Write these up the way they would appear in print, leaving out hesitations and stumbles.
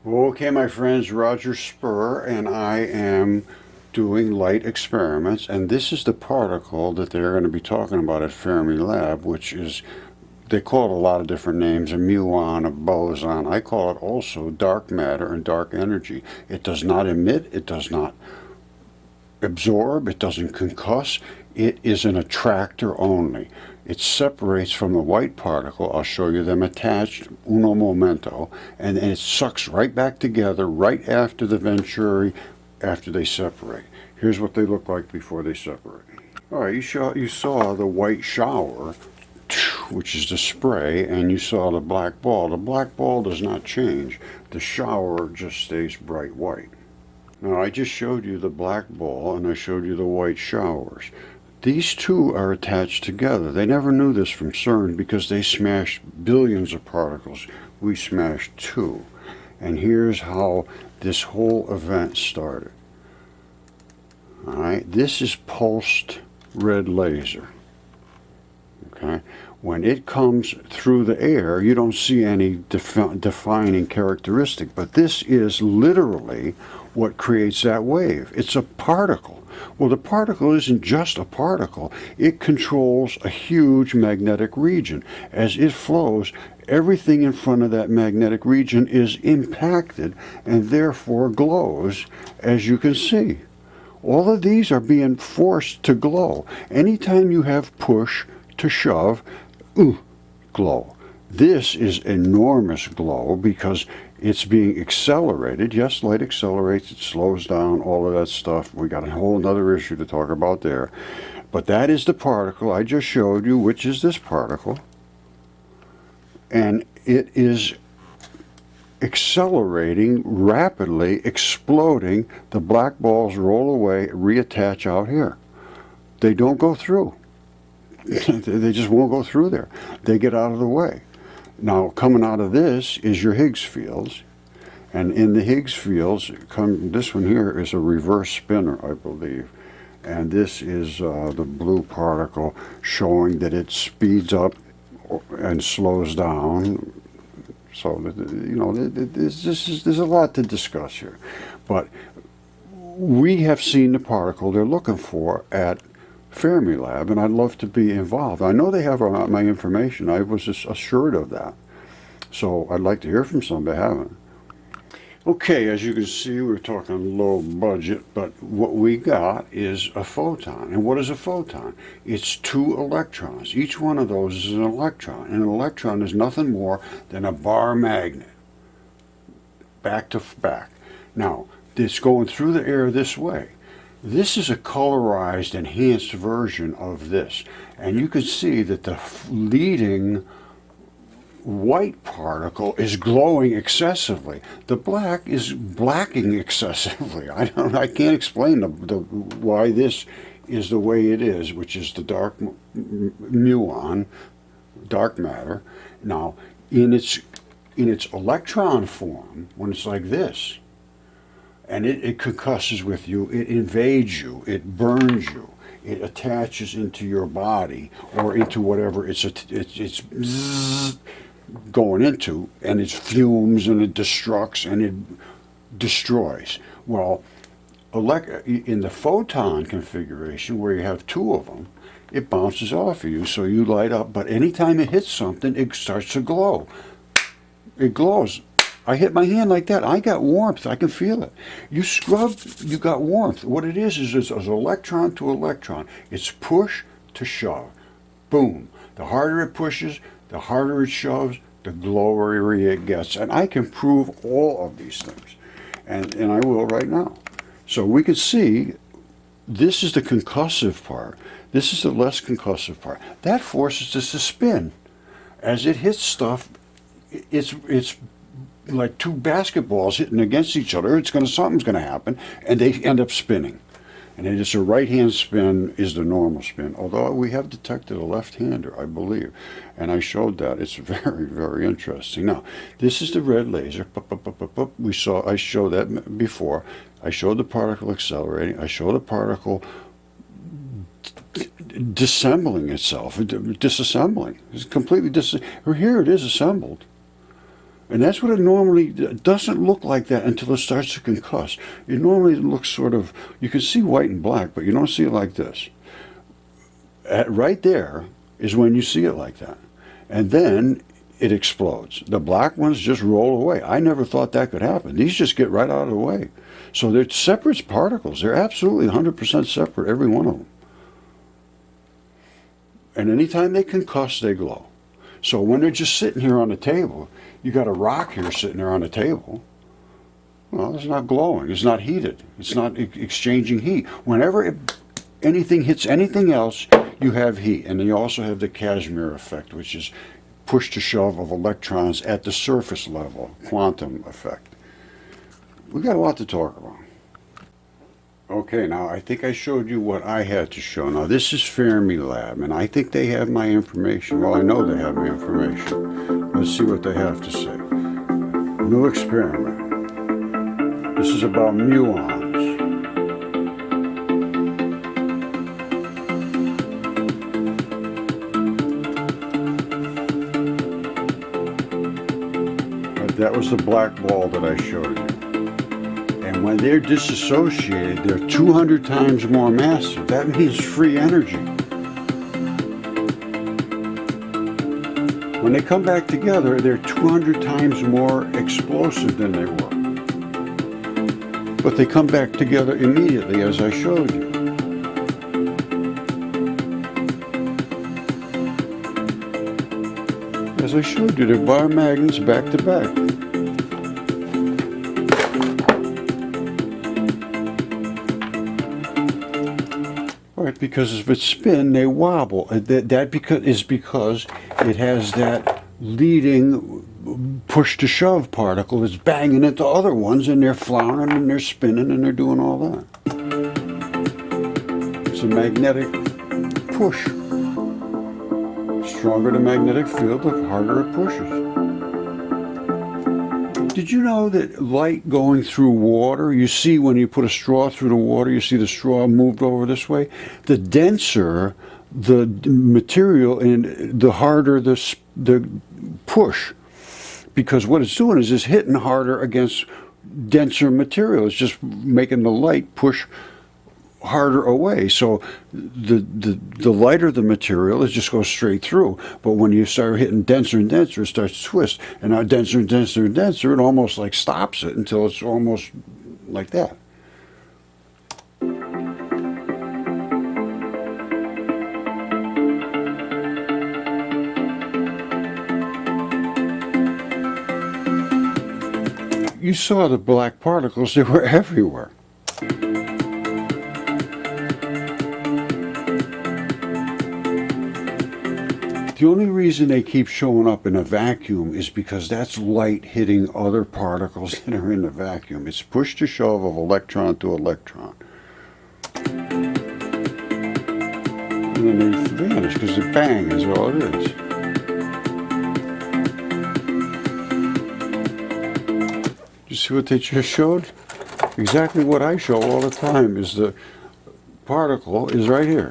Okay, my friends, Roger Spur, and I am doing light experiments, and this is the particle that they're going to be talking about at Fermilab, which is, they call it a lot of different names, a muon, a boson. I call it also dark matter and dark energy. It does not emit, it does not absorb, it doesn't concuss, it is an attractor only. It separates from the white particle. I'll show you them attached, uno momento, and it sucks right back together right after the venturi, after they separate. Here's what they look like before they separate. All right, you saw the white shower, which is the spray, and you saw the black ball. The black ball does not change. The shower just stays bright white. Now, I just showed you the black ball and I showed you the white showers. These two are attached together. They never knew this from CERN because they smashed billions of particles. We smashed two. And here's how this whole event started. All right, this is pulsed red laser. Okay, when it comes through the air, you don't see any defining characteristic, but this is literally what creates that wave. It's a particle. Well, the particle isn't just a particle. It controls a huge magnetic region. As it flows, everything in front of that magnetic region is impacted and therefore glows, as you can see. All of these are being forced to glow. Anytime you have push to shove, glow. This is enormous glow because it's being accelerated. Yes, light accelerates, it slows down, all of that stuff. We got a whole other issue to talk about there. But that is the particle I just showed you, which is this particle. And it is accelerating rapidly, exploding. The black balls roll away, reattach out here. They don't go through. They just won't go through there. They get out of the way. Now, coming out of this is your Higgs fields. And in the Higgs fields, this one here is a reverse spinner, I believe. And this is the blue particle showing that it speeds up and slows down. So, you know, there's a lot to discuss here. But we have seen the particle they're looking for at Fermilab, and I'd love to be involved. I know they have my information. I was assured of that. So I'd like to hear from some, but haven't. Okay, as you can see, we're talking low budget, but what we got is a photon. And what is a photon? It's two electrons. Each one of those is an electron. And an electron is nothing more than a bar magnet, back to back. Now, it's going through the air this way. This is a colorized, enhanced version of this. And you can see that the leading white particle is glowing excessively. The black is blacking excessively. I can't explain why this is the way it is, which is the dark muon, dark matter. Now, in its electron form, when it's like this, and it concusses with you, it invades you, it burns you, it attaches into your body or into whatever it's going into, and it fumes and it destructs and it destroys. Well, in the photon configuration, where you have two of them, it bounces off of you, so you light up, but anytime it hits something, it starts to glow. It glows. I hit my hand like that. I got warmth. I can feel it. You scrub, you got warmth. What it is it's electron to electron. It's push to shove. Boom. The harder it pushes, the harder it shoves, the glowerier it gets. And I can prove all of these things. And I will right now. So we can see this is the concussive part. This is the less concussive part. That forces us to spin. As it hits stuff, it's like two basketballs hitting against each other. Something's gonna happen, and they end up spinning. And it's a right-hand spin is the normal spin, although we have detected a left-hander, I believe, and I showed that. It's very, very interesting. Now, this is the red laser. I showed that before. I showed the particle accelerating. I showed the particle disassembling itself, disassembling. It's completely here it is assembled. And that's what it normally doesn't look like that until it starts to concuss. It normally looks sort of, you can see white and black, but you don't see it like this. Right there is when you see it like that. And then it explodes. The black ones just roll away. I never thought that could happen. These just get right out of the way. So they're separate particles. They're absolutely 100% separate, every one of them. And anytime they concuss, they glow. So when they're just sitting here on the table, you got a rock here sitting there on the table. Well, it's not glowing. It's not heated. It's not exchanging heat. Whenever anything hits anything else, you have heat. And you also have the Casimir effect, which is push to shove of electrons at the surface level, quantum effect. We got a lot to talk about. Okay, now I think I showed you what I had to show. Now this is Fermilab, and I think they have my information. Well, I know they have my information. Let's see what they have to say. New experiment. This is about muons. That was the black ball that I showed you. And when they're disassociated, they're 200 times more massive. That means free energy. When they come back together, they're 200 times more explosive than they were. But they come back together immediately, as I showed you. As I showed you, they're biomagnets back to back. Right, because if it's spin, they wobble. That is because it has that leading push to shove particle that's banging into other ones, and they're floundering and they're spinning and they're doing all that. It's a magnetic push. Stronger the magnetic field, the harder it pushes. Did you know that light going through water, you see when you put a straw through the water, you see the straw moved over this way? The denser the material and the harder the push. Because what it's doing is it's hitting harder against denser material. It's just making the light push harder away. So the lighter the material, it just goes straight through. But when you start hitting denser and denser, it starts to twist. And now denser and denser and denser, it almost like stops it until it's almost like that. You saw the black particles, they were everywhere. The only reason they keep showing up in a vacuum is because that's light hitting other particles that are in the vacuum. It's push to shove of electron to electron. And then they vanish because the bang is all it is. You see what they just showed? Exactly what I show all the time is the particle is right here.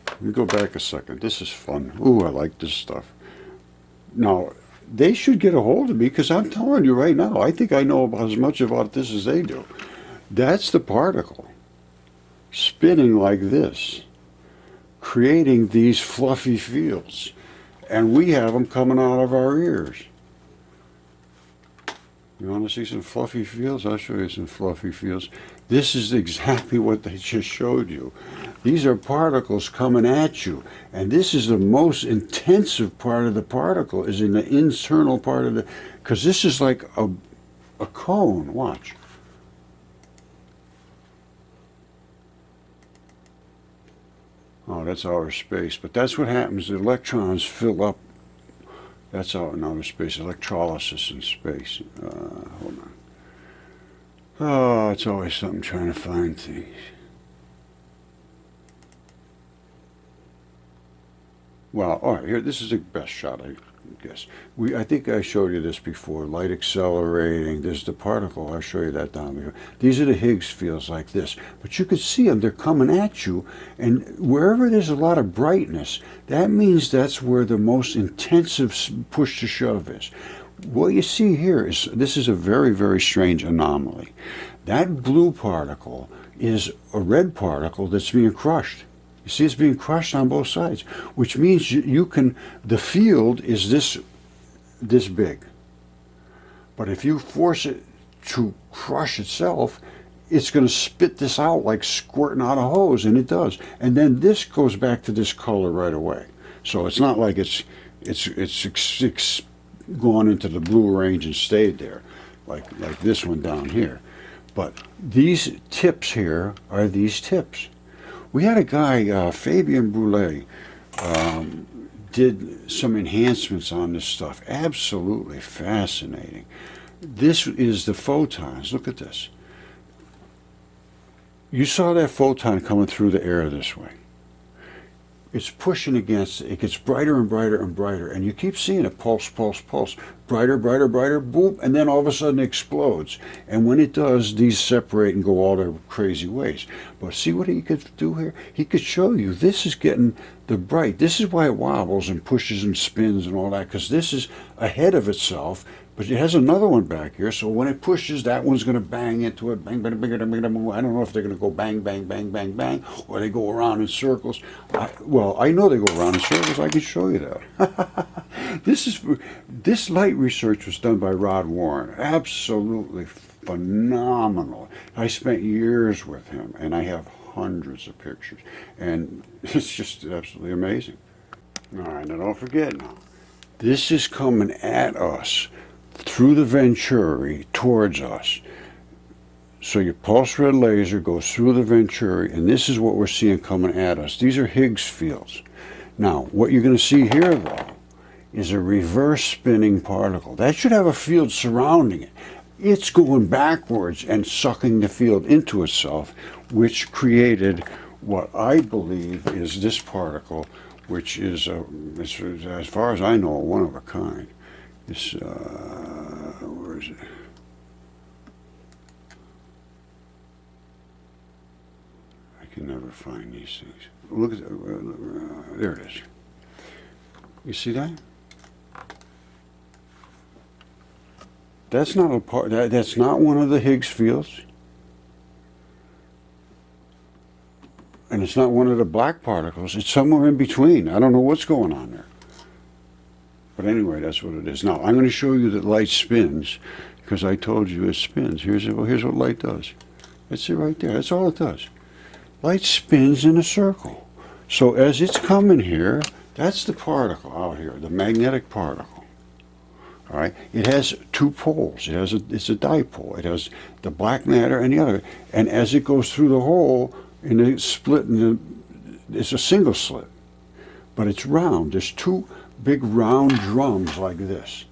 Let me go back a second. This is fun. Ooh, I like this stuff. Now, they should get a hold of me because I'm telling you right now, I think I know about as much about this as they do. That's the particle spinning like this, creating these fluffy fields. And we have them coming out of our ears. You want to see some fluffy fields? I'll show you some fluffy fields. This is exactly what they just showed you. These are particles coming at you. And this is the most intensive part of the particle, is in the internal part of the, because this is like a cone. Watch. Oh, that's outer space. But that's what happens. The electrons fill up. That's out in outer space, electrolysis in space. Hold on. Oh, it's always something trying to find things. Well, all right, here, this is the best shot, I guess. I think I showed you this before, light accelerating. There's the particle, I'll show you that down there. These are the Higgs fields like this. But you can see them, they're coming at you, and wherever there's a lot of brightness, that means that's where the most intensive push to shove is. what you see here is, this is a very, very strange anomaly. That blue particle is a red particle that's being crushed. You see, it's being crushed on both sides, which means you can, the field is this big. But if you force it to crush itself, it's going to spit this out like squirting out a hose, and it does. And then this goes back to this color right away. So it's not like it's gone into the blue range and stayed there, like this one down here. But these tips here are these tips. We had a guy, Fabien Brulé, did some enhancements on this stuff. Absolutely fascinating. This is the photons. Look at this. You saw that photon coming through the air this way. It's pushing against it. It gets brighter and brighter and brighter, and you keep seeing it pulse, pulse, pulse, brighter, brighter, brighter, boom, and then all of a sudden it explodes. And when it does, these separate and go all their crazy ways. But see what he could do here? He could show you this is getting the bright. This is why it wobbles and pushes and spins and all that, because this is ahead of itself. But it has another one back here, so when it pushes, that one's going to bang into it. Bang, bang, bang, bang, bang, bang. I don't know if they're going to go bang, bang, bang, bang, bang, or they go around in circles. Well, I know they go around in circles. I can show you that. This light research was done by Rod Warren. Absolutely phenomenal. I spent years with him, and I have hundreds of pictures, and it's just absolutely amazing. All right, now don't forget now. This is coming at us through the Venturi towards us. So your pulse red laser goes through the Venturi, and this is what we're seeing coming at us. These are Higgs fields. Now, what you're going to see here, though, is a reverse spinning particle. That should have a field surrounding it. It's going backwards and sucking the field into itself, which created what I believe is this particle, which is, as far as I know, one of a kind. This, where is it? I can never find these things. Look at there it is. You see that? That's not a part. That's not one of the Higgs fields, and it's not one of the black particles. It's somewhere in between. I don't know what's going on there. But anyway, that's what it is. Now, I'm going to show you that light spins, because I told you it spins. Here's what light does. That's it right there. That's all it does. Light spins in a circle. So as it's coming here, that's the particle out here, the magnetic particle. All right? It has two poles. It's a dipole. It has the black matter and the other. And as it goes through the hole, in the split, it's a single slit. But it's round. There's two big round drums like this.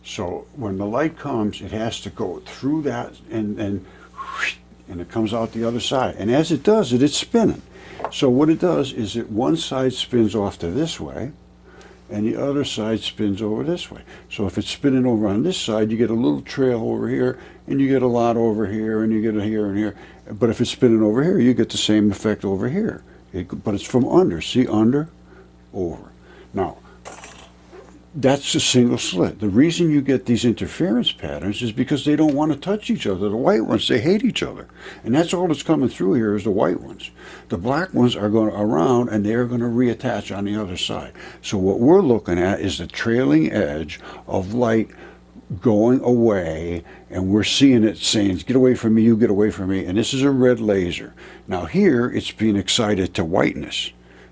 So when the light comes, it has to go through that, and it comes out the other side. And as it does it, it's spinning. So what it does is that one side spins off to this way, and the other side spins over this way. So if it's spinning over on this side, you get a little trail over here, and you get a lot over here, and you get it here and here. But if it's spinning over here, you get the same effect over here. But it's from under. See, under, over. Now, that's a single slit. The reason you get these interference patterns is because they don't want to touch each other. The white ones, they hate each other. And that's all that's coming through here is the white ones. The black ones are going around, and they're going to reattach on the other side. So what we're looking at is the trailing edge of light going away, and we're seeing it saying, get away from me, you get away from me. And this is a red laser. Now here, it's being excited to whiteness,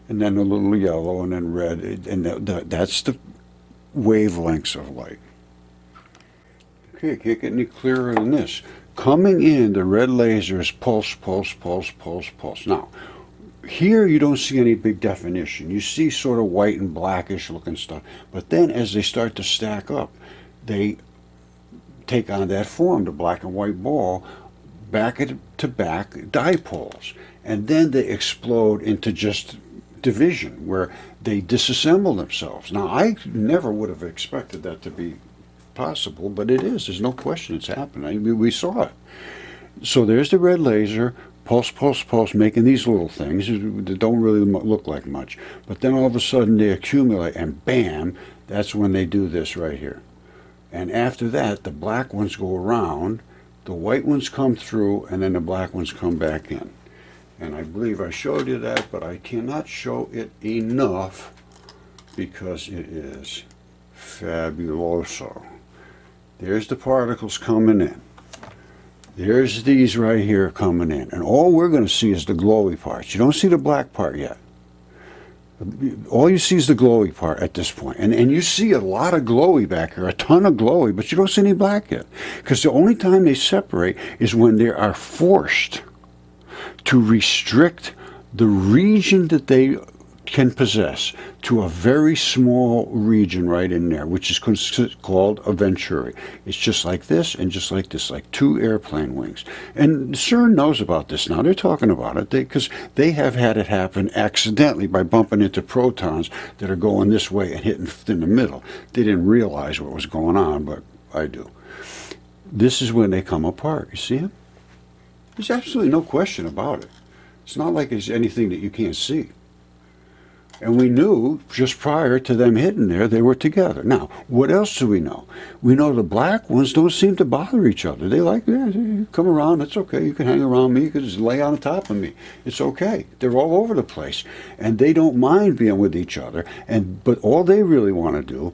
and then a little yellow, and then red. And that's the wavelengths of light. Okay, can't get any clearer than this. Coming in, the red laser is pulse, pulse, pulse, pulse, pulse. Now, here you don't see any big definition. You see sort of white and blackish looking stuff. But then as they start to stack up, they take on that form, the black and white ball, back to back dipoles. And then they explode into just division, where they disassemble themselves. Now, I never would have expected that to be possible, but it is. There's no question it's happening. We saw it. So there's the red laser, pulse, pulse, pulse, making these little things that don't really look like much. But then all of a sudden they accumulate, and bam, that's when they do this right here. And after that, the black ones go around, the white ones come through, and then the black ones come back in. And I believe I showed you that, but I cannot show it enough because it is fabuloso. There's the particles coming in. There's these right here coming in. And all we're going to see is the glowy parts. You don't see the black part yet. All you see is the glowy part at this point. And you see a lot of glowy back here, a ton of glowy, but you don't see any black yet. Because the only time they separate is when they are forced to restrict the region that they can possess to a very small region right in there, which is called a venturi. It's just like this and just like this, like two airplane wings. And CERN knows about this now. They're talking about it because they have had it happen accidentally by bumping into protons that are going this way and hitting in the middle. They didn't realize what was going on, but I do. This is when they come apart. You see them? There's absolutely no question about it. It's not like it's anything that you can't see. And we knew just prior to them hitting there, they were together. Now, what else do we know? We know the black ones don't seem to bother each other. They like, yeah, you come around, it's okay. You can hang around me. You can just lay on top of me. It's okay. They're all over the place. And they don't mind being with each other. But all they really want to do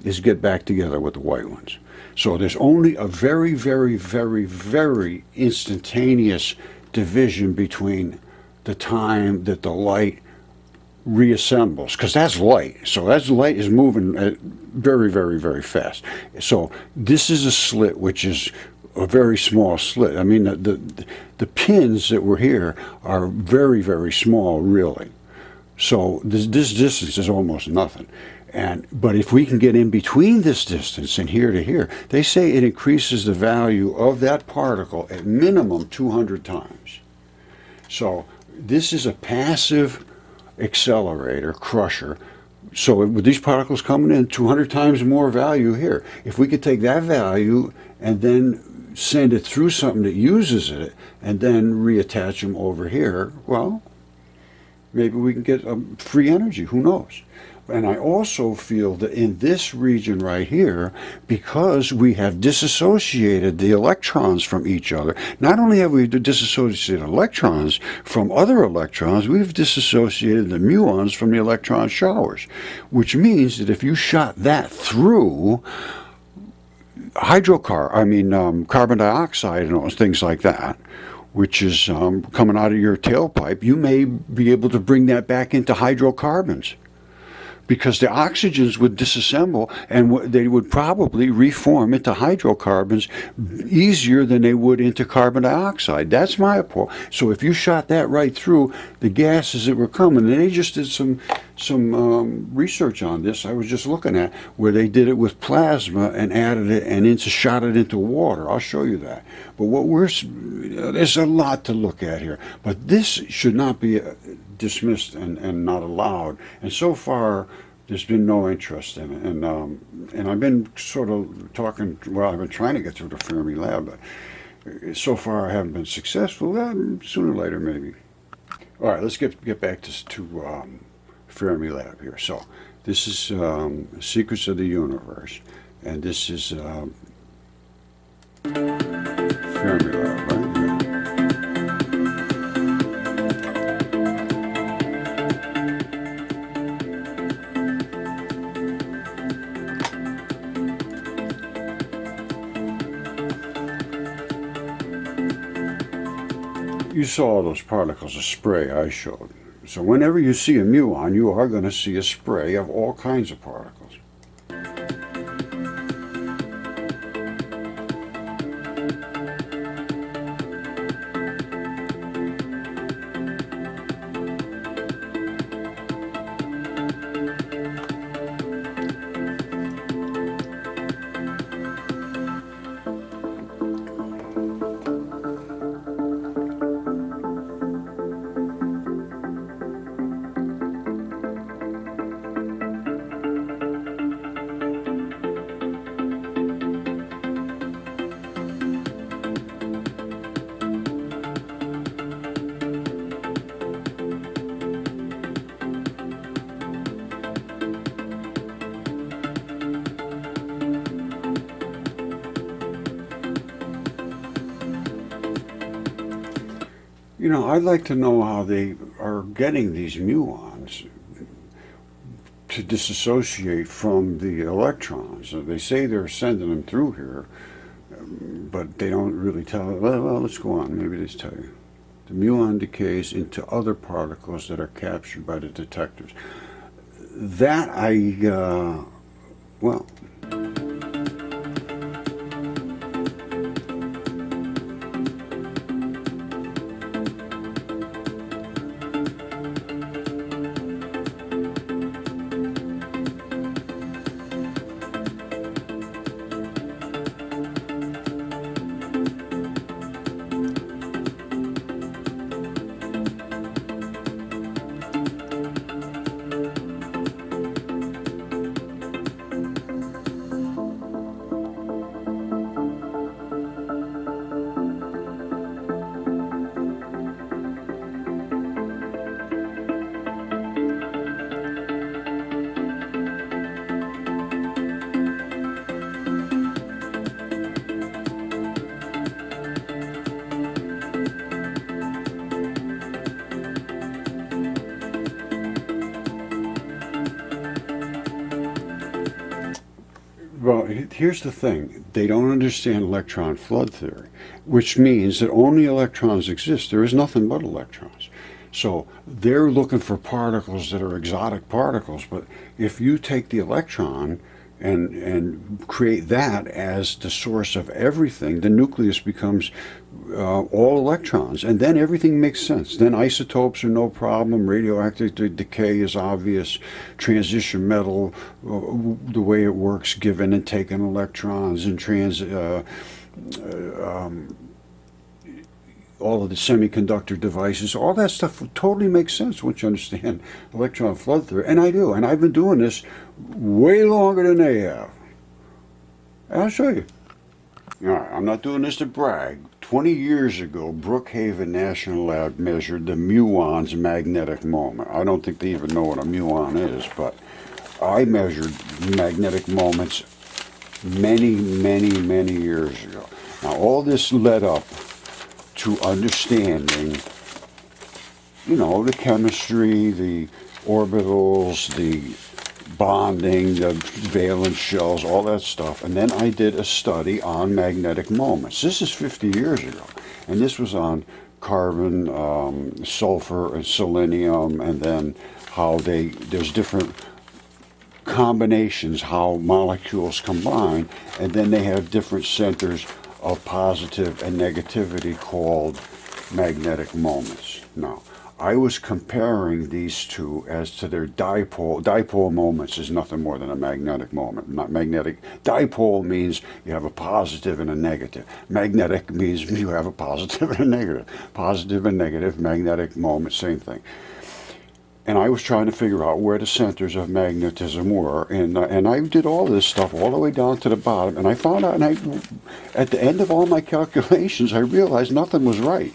is get back together with the white ones. So there's only a very, very, very, very instantaneous division between the time that the light reassembles, because that's light. So that light is moving very, very, very fast. So this is a slit, which is a very small slit. I mean, the pins that were here are very, very small, really. So this distance is almost nothing. But if we can get in between this distance and here to here, they say it increases the value of that particle at minimum 200 times. So this is a passive accelerator, crusher. So with these particles coming in, 200 times more value here. If we could take that value and then send it through something that uses it and then reattach them over here, well, maybe we can get free energy. Who knows? And I also feel that in this region right here, because we have disassociated the electrons from each other, not only have we disassociated electrons from other electrons, we've disassociated the muons from the electron showers, which means that if you shot that through carbon dioxide and things like that, which is coming out of your tailpipe, you may be able to bring that back into hydrocarbons, because the oxygens would disassemble and they would probably reform into hydrocarbons easier than they would into carbon dioxide. That's my approach. So if you shot that right through the gases that were coming, and they just did some research on this, I was just looking at, where they did it with plasma and added it and shot it into water. I'll show you that. But there's a lot to look at here. But this should not be dismissed and not allowed. And so far, there's been no interest in it. And I've been sort of talking, I've been trying to get through the Fermilab, but so far I haven't been successful. Sooner or later, maybe. All right, let's get back to Fermilab here. So this is Secrets of the Universe, and this is Fermilab, right? You saw those particles of spray I showed. So whenever you see a muon, you are going to see a spray of all kinds of particles. You know, I'd like to know how they are getting these muons to disassociate from the electrons. So they say they're sending them through here, but they don't really tell. Well, let's go on. Maybe they tell you. The muon decays into other particles that are captured by the detectors. That well, Well, here's the thing. They don't understand electron flood theory, which means that only electrons exist. There is nothing but electrons. So they're looking for particles that are exotic particles, but if you take the electron and create that as the source of everything, the nucleus becomes all electrons, and then everything makes sense. Then isotopes are no problem, radioactive decay is obvious, transition metal, the way it works, given and taken electrons, and all of the semiconductor devices, all that stuff totally makes sense once you understand electron flood theory. And I do, and I've been doing this way longer than they have. And I'll show you. All right, I'm not doing this to brag. 20 years ago, Brookhaven National Lab measured the muon's magnetic moment. I don't think they even know what a muon is, but I measured magnetic moments many, many, many years ago. Now, all this led up to understanding, you know, the chemistry, the orbitals, the bonding, the valence shells, all that stuff. And then I did a study on magnetic moments. This is 50 years ago. And this was on carbon, sulfur, and selenium, and then how there's different combinations, how molecules combine, and then they have different centers of positive and negativity called magnetic moments. Now, I was comparing these two as to their dipole. Dipole moments is nothing more than a magnetic moment. Not magnetic. Dipole means you have a positive and a negative. Magnetic means you have a positive and a negative. Positive and negative, magnetic moment, same thing. And I was trying to figure out where the centers of magnetism were, and I did all this stuff all the way down to the bottom, and I found out, and at the end of all my calculations, I realized nothing was right.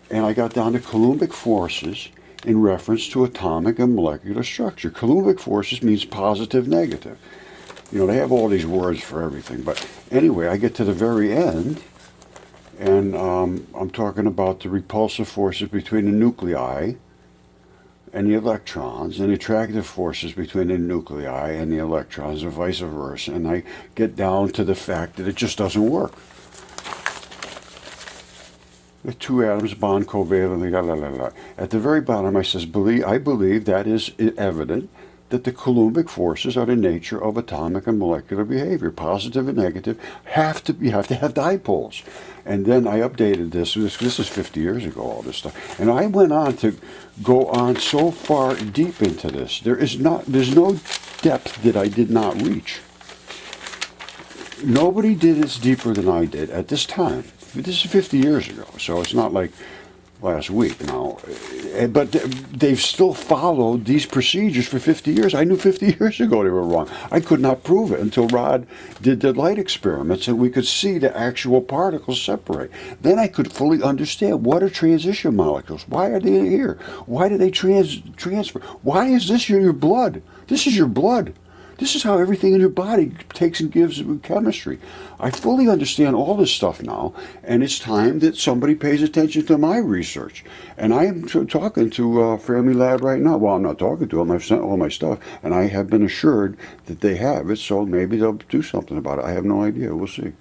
And I got down to Coulombic forces in reference to atomic and molecular structure. Coulombic forces means positive, negative. You know, they have all these words for everything, but anyway, I get to the very end, and I'm talking about the repulsive forces between the nuclei and the electrons, and the attractive forces between the nuclei and the electrons, and vice versa. And I get down to the fact that it just doesn't work. The two atoms bond covalently, la, la, la, la. At the very bottom, I says, I believe that is evident that the Coulombic forces are the nature of atomic and molecular behavior. Positive and negative you have to have dipoles. And then I updated this. This is 50 years ago, all this stuff. And I went on to go on so far deep into this. There's no depth that I did not reach. Nobody did this deeper than I did at this time. This is 50 years ago, so it's not like last week now. But they've still followed these procedures for 50 years. I knew 50 years ago they were wrong. I could not prove it until Rod did the light experiments and we could see the actual particles separate. Then I could fully understand what are transition molecules. Why are they here? Why do they transfer? Why is this your blood? This is your blood. This is how everything in your body takes and gives with chemistry. I fully understand all this stuff now, and it's time that somebody pays attention to my research. And I am talking to Fermilab right now. Well, I'm not talking to them. I've sent all my stuff, and I have been assured that they have it, so maybe they'll do something about it. I have no idea. We'll see.